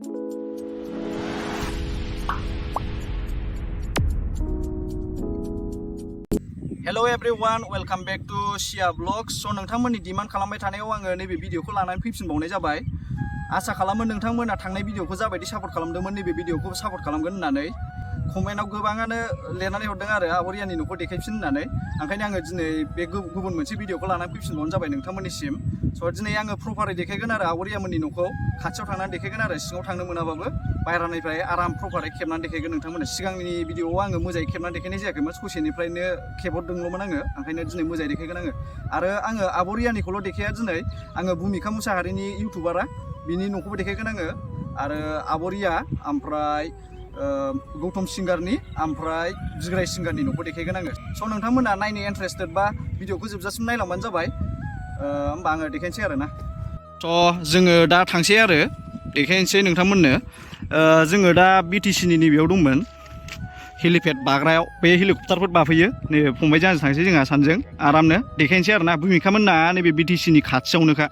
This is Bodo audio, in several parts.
Hello everyone, welcome back to Sia Vlogs. So नोंथांमोननि डिमान्ड खालामबाय थानायाव आङो नैबे भिडिअखौ लानानै फैफिनबावनाय जाबाय। आसा खालामो नोंथांमोना थांनाय भिडिअखौ जाबायदि सापर्ट खालामदोंमोन नैबे भिडिअखौ सापर्ट खालामगोन होननानै कमेन्टआव गोबाङानो लिरनानै हरदों आरो आबरियानि न'खौ देखायफिन होननानै। ओंखायनो आङो दिनै बे गुबुन मोनसे भिडिअखौ लानानै फैफिनबावनाय जाबाय नोंथांमोननिसिम। स' दिनै आङो प्रपारै देखायगोन आरो आबरियामोननि न'खौ खाथियाव थांनानै देखायगोन आरो सिङाव थांनो मोनाबाबो बायरानिफ्राय आराम प्रपारै खेबनानै देखायगोन नोंथांमोननो। सिगांनि भिडिअआव आङो मोजाङै खेबनानै देखायनाय जायाखैमोन, ससेनिफ्रायनो खेबहरदोंल'मोन आङो, ओंखायनो दिनै मोजाङै देखायगोन आरो आङो आबरियानिखौल' देखाया दिनै, आङो भुमिका मुसाहारिनि इउटुबारा बिनि न'खौबो देखायगोन आङो, आरो आबरिया ओमफ्राय गौतम सिंगारनि ओमफ्राय बिग्राय सिंगारनि न'खौ देखायगोन आङो। स' नोंथांमोना नायनो इन्टारेस्टेड बा भिडिअखौ जोबजासिम नायलांबानो जाबाय। होमबा आङो देखायनोसै आरो ना। स' जोङो दा थांसै आरो देखायनोसै नोंथांमोननो। जोङो दा BTCनि नैबेयाव दंमोन हेलिपेड बाग्रायाव, बे हेलिकप्टारफोर बाफैयो नैबे फंबाय जोंहा थांसै, जोंहा सानजों आरामनो देखायनोसै आरो ना। भुमिकामोनना नैबे BTCनि खाथियावनोखा।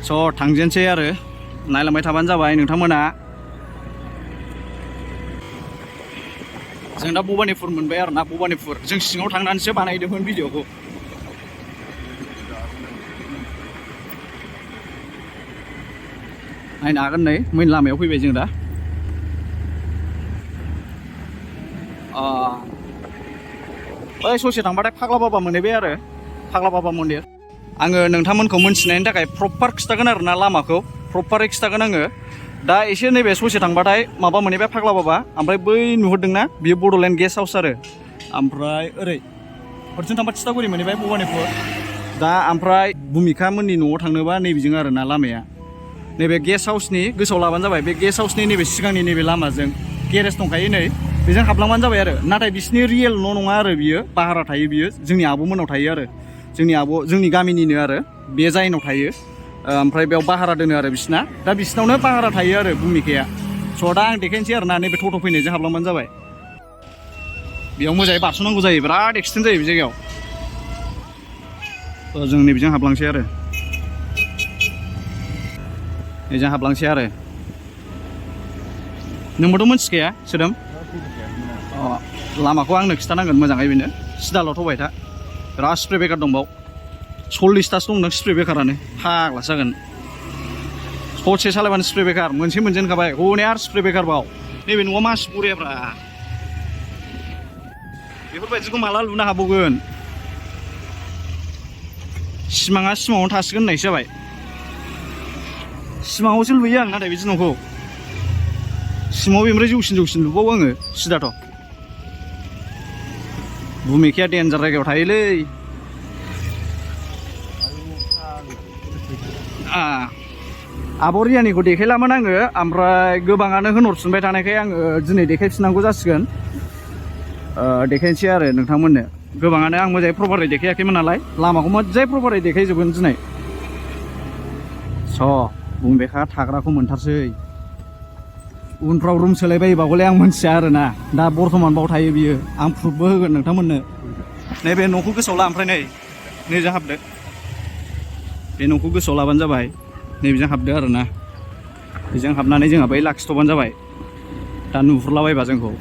स' थांजेनसै आरो नायलांबाय थाबानो जाबाय नोंथांमोना। जों दा भबानिपुर मोनबाय आरो ना, भबानिपुर। जों सिङाव थांनानैसो बानायदोंमोन भिडिअखौ। नायनो हागोन, नै मेन लामायाव फैबाय जों दा। बै ससे थांबाथाय फाग्ला बाबा मोनहैबाय आरो फाग्ला बाबा मन्दिर। आङो नोंथांमोनखौ मोनथिनायनि थाखाय प्रपार खिथागोन आरो ना, लामाखौ प्रपारै खिथागोन आङो। दा एसे नैबे ससे थांबाथाय माबा मोनहैबाय फाग्ला बाबा, ओमफ्राय बै नुहुरदोंना बियो बड'लेण्ड गेस्ट हाउस आरो। ओमफ्राय ओरै हरथिं थांबा थिथागुरि मोनहैबाय भबानिपुर। दा ओमफ्राय भुमिका मोननि न'आव थांनोबा नैबेजों आरो ना लामाया। नैबे गेस्ट हाउसनि गोसोआव लाबानो जाबाय, बे गेस्ट हाउसनि नैबे सिगांनि नैबे लामाजों गेरेज दंखायो नै, बेजों हाबलांबानो जाबाय आरो। नाथाय बिसिनि रियेल न' नङा आरो, बियो भारा थायो, बियो जोंनि आब'मोननाव थायो आरो, जोंनि गामिनिनो आरो, बे जायनाव थायो। ओमफ्राय बेयाव भारा दोनो आरो बिसिना, दा बिसिनावनो भारा थायो आरो भुमिकाया। स' दा आं देखायनोसै आरो ना, नैबे टट' फैनायजों हाबलांबानो जाबाय। बेयाव मोजाङै बारस'नांगौ जायो, बिराद एक्सिडेन्ट जायो बे जायगायाव। स' जों नैबेजों हाबलांसै आरो, नैजों हाबलांसै आरो। नोंबोथ' मिथिखाया सोदोम? लामाखौ आंनो खिन्थानांगोन मोजाङै बेनो। सिदाल' थबाय था, बिराद स्प्रे ब्रेकार दंबाव, 40थासो दं नों स्प्रे ब्रेकारानो, फाग्लासो जागोन। ससे सालायबानो स्प्रे ब्रेकार मोनसे मोनजेनखाबाय, हनै आरो स्प्रे ब्रेकार बाव। नैबे न'आ मासि बरियाफ्रा, बेफोरबायदिखौ माला लुनो हाबावगोन? सिमाङा सिमाङावनो थासिगोन होननायसो जाबाय। सिमाङावसो लुयो आं नाथाय बिदि न'खौ, सिमाङाव बेनिफ्राय जौसिन लुबावो आङो सिदाथ'। भुमिकाया देन्जार जायगायाव थायोलै। आबरियानिखौ देखायलामोन आङो, ओमफ्राय गोबाङानो होनहरफिनबाय थानायखाय आङो दिनै देखायफिननांगौ जासिगोन। देखायनोसै आरो नोंथांमोननो। गोबाङानो आं मोजाङै प्रपारै देखायाखैमोन नालाय, लामाखौ मोजाङै प्रपारै देखायजोबगोन दिनै। स' भुमिका थाग्राखौ मोनथारसै। उनफ्राव रुम सोलायबायोबा हले आं मोनथिया आरो ना, दा बर्थमान बाव थायो बियो। आं प्रुफबो होगोन नोंथांमोननो। नैबे न'खौ गोसोआव ला, ओमफ्राय नैजों हाबदो, बे न'खौ गोसोआव लाबानो जाबाय। नैबेजों हाबदो आरो ना, बेजों हाबनानै जोंहा बै लाखिथ'बानो जाबाय। दा नुहुरलाबायबा जोंखौ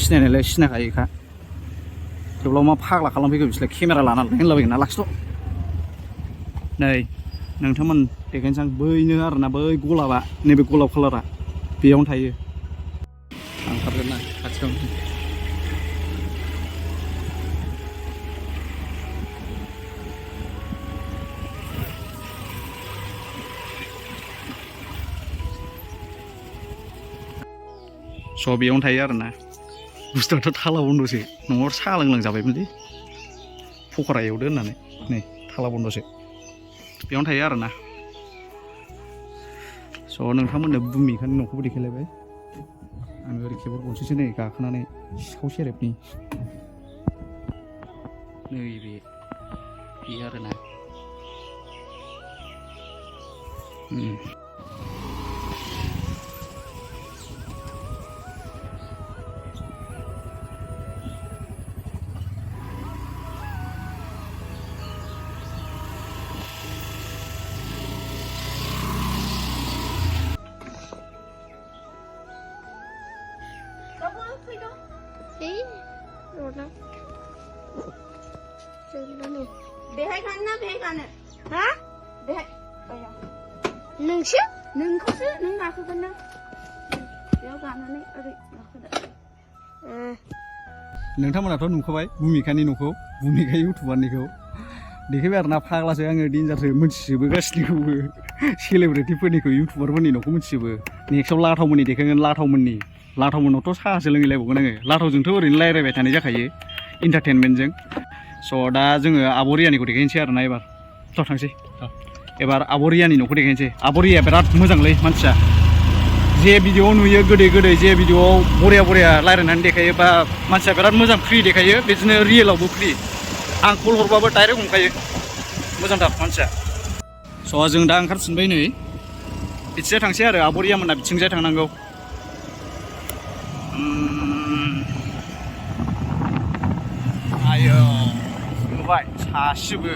सिनायनायलाय सिनायखायोखा, थेवब्लाबो मा फाग्ला खालामफैखो बिसोरलाय, केमेरा लानानै होनलाबायगोन ना, लाखिथ'। नै नोंथांमोन देखायनोसै आं, बैनो आरो ना, बै गलाबा, नैबे गलाब कालारा बेयावनो थायो। थांथारगोन ना खाथियावनो। स' बेयावनो थायो आरो ना। बुस्थुआथ' थाला बन्दसो, न'आव साहा लोंलांजाबायमोनलै पक'रा एवदो होननानै, नै थाला बन्दसो, बेयावनो थायो आरो ना। स' नोंथांमोननो भुमिकानि न'खौबो देखायलायबाय आङो। ओरै खेबहरबावनोसैसो नै गाखोनानै सिखाव सेरेबनि नैबे आरो ना। Ý, rồi đó. Sưng đó nè. Behai kan na, behai kan na. Ha? Behai. Bayar. Nung sih? Nung kau sih? Nung aku kan na. Dia kan na ni, ada aku dah. नोंथांमोनाथ' नुखाबाय भुमिकानि न'खौ भुमिका इउटुबारनिखौ देखायबाय आरो ना फाग्लासो आङो डेन्जारसो मोनथिजोबो गासिनिखौबो सेलेब्रिटिफोरनिखौ इउटुबारफोरनि न'खौ मोनथिजोबो नेक्स्टआव लाथावमोननि देखायगोन लाथावमोननावथ' साहासो लोंहैलायबावगोन आङो लाथावजोंथ' ओरैनो रायज्लायबाय थानाय जाखायो इन्टारटेनमेन्टजों स' दा जोङो आब' रियानिखौ देखायनोसै आरो ना एबार थ' थांसै एबार आब' रियानि न'खौ देखायनोसै आब' रियाया बिराद मोजांलै मानसिया जे भिडिअ'आव नुयो गोदै गोदै जे भिडिअ'आव बरिया रायज्लायनानै देखायो बा मानसिया बिराद मोजां फ्रि देखायो बिदिनो रियेलावबो फ्रि आं कल हरबाबो डाइरेक्ट हमखायो मोजांथार मानसिया स' जों दा ओंखारफिनबाय नै बिथिंजाय थांसै आरो आब' रियामोनना बिथिंजाय थांनांगौ आयो नुबाय सासेबो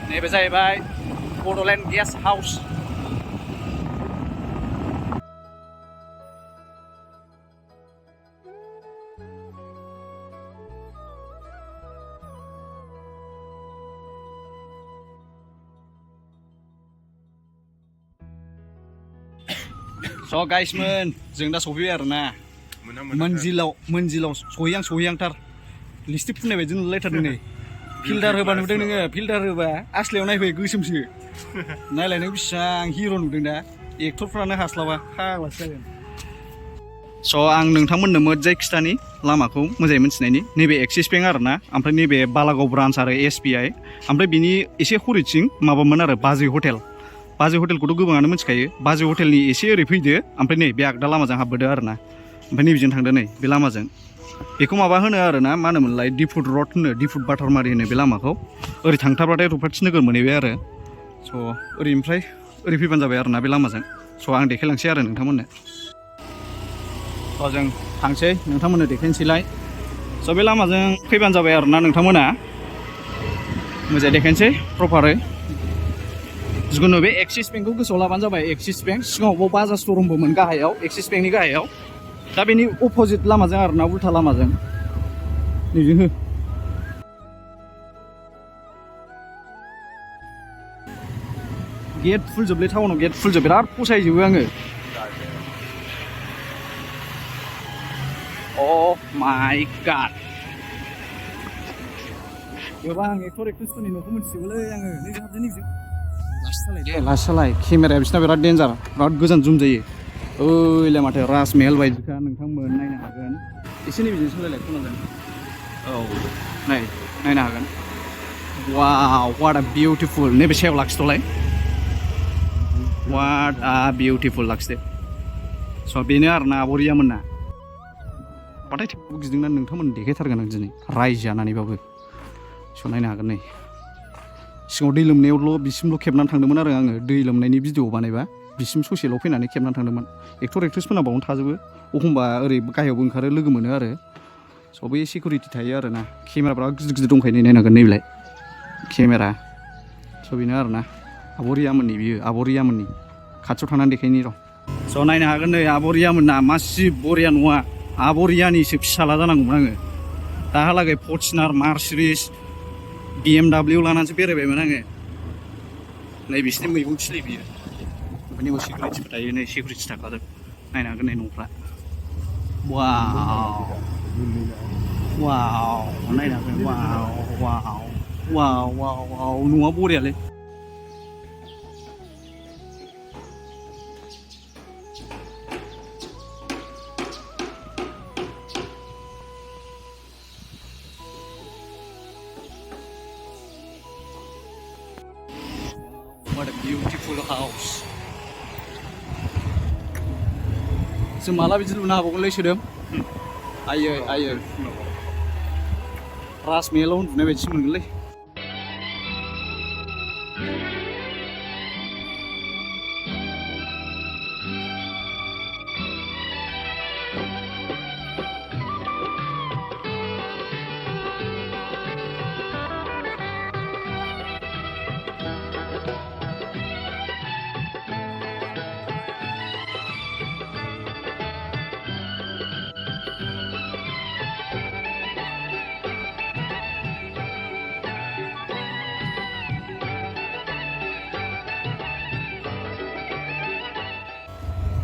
नैबे जाहैबाय बड'लेण्ड गेस्ट हाउस स' गाइसमोन जों दा सफैबाय आरो ना मोनजिलाव सहैहांथार लिस्टिक फुननाय बायदि नुलायथारदों नै फिल्टार होबा नुदों नोङो फिल्टार होबा आसलियाव नायफै गोसोमसो नायलाय नों बेसेबां हिर' नुदों दा एक्टरफ्रानो हास्लाबा फाग्लासो जागोन स' आं नोंथांमोननो मोजाङै खिथानि लामाखौ मोजाङै मिथिनायनि नैबे एक्सिस बेंक आरो ना ओमफ्राय नैबे बालागाव ब्रान्च आरो SBI ओमफ्राय बिनि एसे हरैथिं माबामोन आरो बाजै हटेलखौथ' गोबाङानो मिथिखायो बाजै हटेलनि एसे ओरै फैदो ओमफ्राय नै बे आगदा लामाजों हाबबोदो आरो ना ओमफ्राय नैबेजों थांदो नै बे लामाजों बेखौ माबा होनो आरो ना मा होनोमोनलाय डिफुट रड होनो डिफुट बाटारमारि होनो बे लामाखौ ओरै थांथारबाथाय रुपाथि नोगोर मोनहैबाय आरो स' ओरैनिफ्राय ओरै फैबानो जाबाय आरो ना बे लामाजों स' आं देखायलांसै आरो नोंथांमोननो स' जों थांसै नोंथांमोननो देखायनोसैलाय स' बे लामाजों फैबानो जाबाय आरो ना नोंथांमोना मोजाङै देखायनोसै प्रपारै जिखुनु बे एक्सिस बेंकखौ गोसोआव लाबानो जाबाय एक्सिस बेंक सिगाङाव बाजाज श'रुमबोमोन गाहायाव एक्सिस बेंकनि गाहायाव दा बेनि अपोजिट लामाजों आरो ना उल्था लामाजों नैजों हो गेट फुलजोबलै टाउनाव गेट फुलजोब बिराद फसायजोबो आङो अ माय गड गोबां एक्टर एक्ट्रेसफोरनि न'खौ मिथिजोबोलै आङो नैजों हाबदो नैजों लास्ट सालाय केमेराया बिसिना बिराद डेन्जार बिराद गोजान जुम जायो ओइलाय माथो राजमहल बायदिखा नोंथांमोन नायनो हागोन एसे नैबेजों सालायलाय खोनादों औ नायनो हागोन वाव व्हाट आ बिउटिफुल नैबे सायाव लाखिथ'लाय व्हाट आ बिउटिफुल लाखिदो स' बेनो आरो ना आब' रियामोनना बाथाय थेवबो गिदिंना नोंथांमोन देखायथारगोन आं दिनै रायजो जानानैबाबो स' नायनो हागोन नै सिगाङाव दै लोमनायावल' बिसिमल' खेबनानै थांदोंमोन आरो आङो दै लोमनायनि भिडिअ बानायबा बिसिम ससेल' फैनानै खेबनानै थांदोंमोन एक्टर एक्ट्रेसफोरना बावनो थाजोबो एखमबा ओरै गाहायावबो ओंखारो लोगो मोनो आरो स' बै सिकिउरिटि थायो आरो ना केमेरा बिराद गिदिर दंखायो नै नायनांगोन नैलाय केमेरा स' बेनो आरो ना आब' रियामोननि बियो आब' रियामोननि खाथियाव थांनानै देखायनि र' स' नायनो हागोन नै आब' रियामोनना मासि बरिया नङा आब' रियानिसो फिसाला जानांगौमोन आङो दाहालागै फर्चुनार मार्सिडिस BMW लानानैसो बेरायबायमोन आङो नै बिसिनि मैगं थिलि बियो ओमफ्राय नैबो सिकिउरिटिफोर थायो नै सिकिउरिटि थाखादों नायनो हागोन नै न'फ्रा वाव नायनो हागोन वाव न'आ बरियालै What a beautiful house. जों माला बिदि लुनो हाबावगोनलै सोदोम आयै राजमहलाव उन्दुनाय बायदिसो मोनगोनलै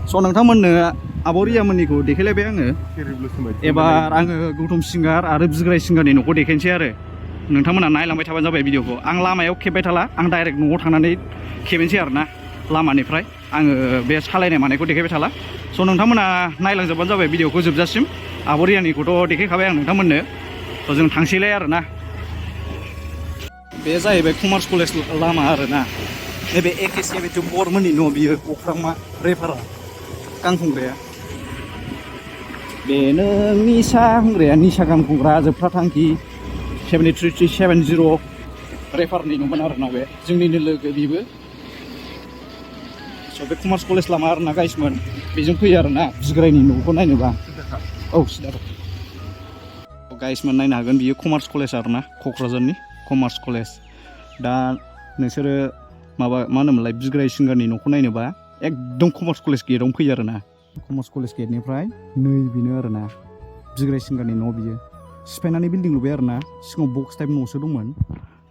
स' नोंथांमोननो आब' रियामोननिखौ देखायलायबाय आङो एबार आङो गौतम सिंगार आरो बिग्राय सिंगारनि न'खौ देखायनोसै आरो नोंथांमोना नायलांबाय थाबानो जाबाय भिडिअखौ आं लामायाव खेबबाय थाला आं डाइरेक्ट न'आव थांनानै खेबनोसै आरो ना लामानिफ्राय आङो बे सालायनाय मानायखौ देखायबाय थाला स' नोंथांमोना नायलांजोबबानो जाबाय भिडिअखौ जोबजासिम आब' रियानिखौथ' देखायखाबाय आं नोंथांमोननो स' जों थांसैलाय आरो ना बे जाहैबाय कमार्स कलेज लामा आरो ना नैबे एके बेथ' बरमोननि न' बियो अख्रांमा रेफारा गांखंग्राया बे नों निसा होनग्राया निसा गांखंग्रा जोबथा थांखि 73370 रेफारनि न'मोन आरो ना बे जोंनिनो लोगो बेबो स' बे कमार्स कलेज लामा आरो ना गाइसमोन बेजों फैयो आरो ना बिग्रायनि न'खौ नायनोबा औ सिदा गाइसमोन नायनो हागोन बियो कमार्स कलेज आरो ना क'क्राझारनि कमार्स कलेज दा नोंसोरो माबा मा होनोमोनलाय बिग्राय सिंगारनि न'खौ नायनोबा एकदम कमार्स कलेज गेटआवनो फैयो आरो ना कमार्स कलेज गेटनिफ्राय नैबेनो आरो ना बिग्राय सिंगारनि न' बियो सिफायनानै बिल्डिं लुबाय आरो ना सिगाङाव बक्स टाइप न'सो दंमोन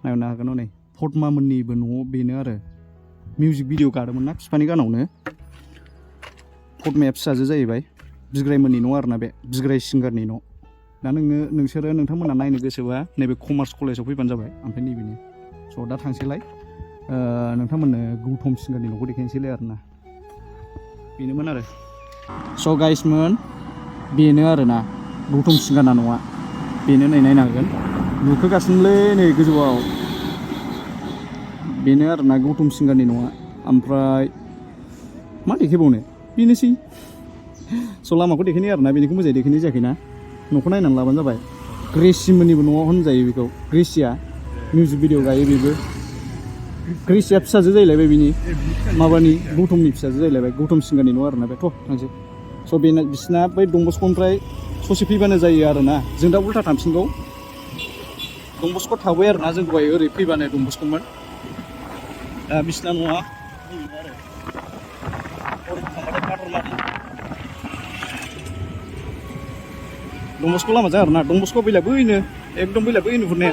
नायनो हागोन हनै फटमामोननिबो न'आव बेनो आरो मिउजिक भिडिअ गादोंमोन ना बिफानि गानावनो फटमाया फिसाजो जाहैबाय बिग्रायमोननि न' आरो ना बे बिग्राय सिंगारनि न' दा नोंथांमोना नायनो गोसोबा नैबे कमार्स कलेजाव फैबानो जाबाय ओमफ्राय नैबेनो स' दा थांसैलाय नोंथांमोननो गौतम सिंगारनि न'खौ देखायनोसैलाय आरो ना बेनोमोन आरो स' गाइसमोन बेनो आरो ना गौतम सिंगारना न'आ बेनो नै नायनो हागोन नुखोगासिनोलै नै गोजौआव बेनो आरो ना गौतम सिंगारनि न'आ ओमफ्राय मा देखायबावनो बेनोसै स' लामाखौ देखायनाय आरो ना बेनिखौ मोजाङै देखायनाय जायाखैना न'खौ नायनानै लाबानो जाबाय ग्रेसिमोननिबो न'आव होनजायो बेखौ ग्रेसिया मिउजिक भिडिअ गायो बेबो ग्रेसिया फिसाजो जाहैलायबाय बिनि माबानि गौतमनि फिसाजो जाहैलायबाय गौतम सिंगारनि न' आरो ना बेथ' थांसै स' बेना बिसिना बै दंबस्क'निफ्राय ससे फैबानो जायो आरो ना जों दा उल्था थांफिनगौ दंबस्क' थाबाय आरो ना जों दहाय ओरै फैबानो दंबस्क'मोन दा बिसिना न'आ दंबस्क' लामाजों आरो ना दंबस्क' बैला बैनो एकदम बैला बै नुहुरनाया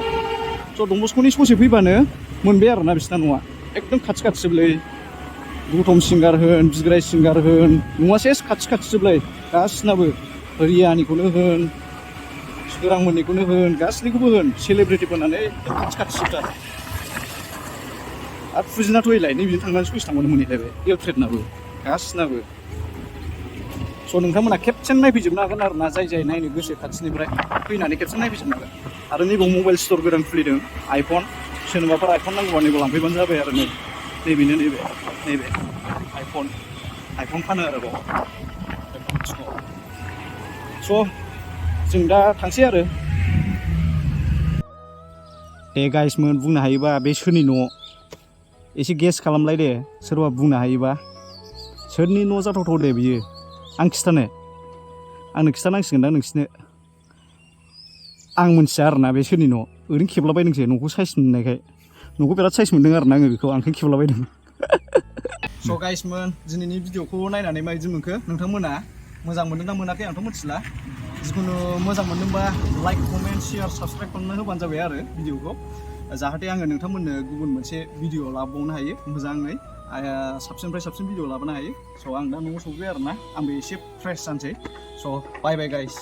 स' दंबस्क'नि ससे फैबानो मोनबाय आरो ना बिसिना न'आ एकदम खाथि खाथिजोबलै गौतम सिंगार होन बिग्राय सिंगार होन न'आ सेस खाथि खाथिजोबलै गासिनाबो रियानिखौनो होन सोरांमोननिखौनो होन गासैनिखौबो होन सेलेब्रिटिफोरनानै एकदम खाथि खाथिजोबथार आरो फुजिनाथ' हैलाय नैबिजों थांनानै ससे थांबानो मोनहैलायबाय एलफ्रेडनाबो गासिनाबो स' नोंथांमोना खेबसेनो नायफैजोबनो हागोन आरो ना जाय नायनो गोसो खाथिनिफ्राय फैनानै खेबसेनो नायफैजोबनो हागोन आरो नैबाव मबाइल स्ट'र गोदान खुलिदों आइफन सोरनोबाफोर आइफन नांगौबा नैबाव लांफैबानो जाबाय आरो नैबेनो नैबे आइफन फानो आरो बाव स' जों दा थांसै आरो दे गाइसमोन बुंनो हायोबा बे सोरनि न' एसे गेस खालामलाय दे सोरबा बुंनो हायोबा सोरनि न' जाथावथाव दे बियो आं खिथानो आंनो खिथानांसिगोन दा नोंसिनो आं मिथिया आरोना बे सोरनि न' ओरैनो खेबलाबायदोंसो न'खौ साइज नुनायखाय न'खौ बिराद साइज मोन्दों आरोना आङो बेखौ ओंखायनो खेबलाबायदों स' गाइसमोन दिनैनि भिडिअखौ नायनानै माबायदि मोनखो नोंथांमोना मोजां मोनदों ना मोनाखै आंथ' मिथिला जिखुनु मोजां मोनदोंबा लाइक कमेन्ट शेयार साबसक्राइब खालामना होबानो जाबाय आरो भिडिअखौ जाहाथे आङो नोंथांमोननो गुबुन मोनसे भिडिअ लाबावनो हायो मोजाङै साबसिननिफ्राय साबसिन भिडिअ लाबोनो हायो स' आं दा न'आव सौफैबाय आरोना आंबो एसे फ्रेस जानोसै स' बाय गाइस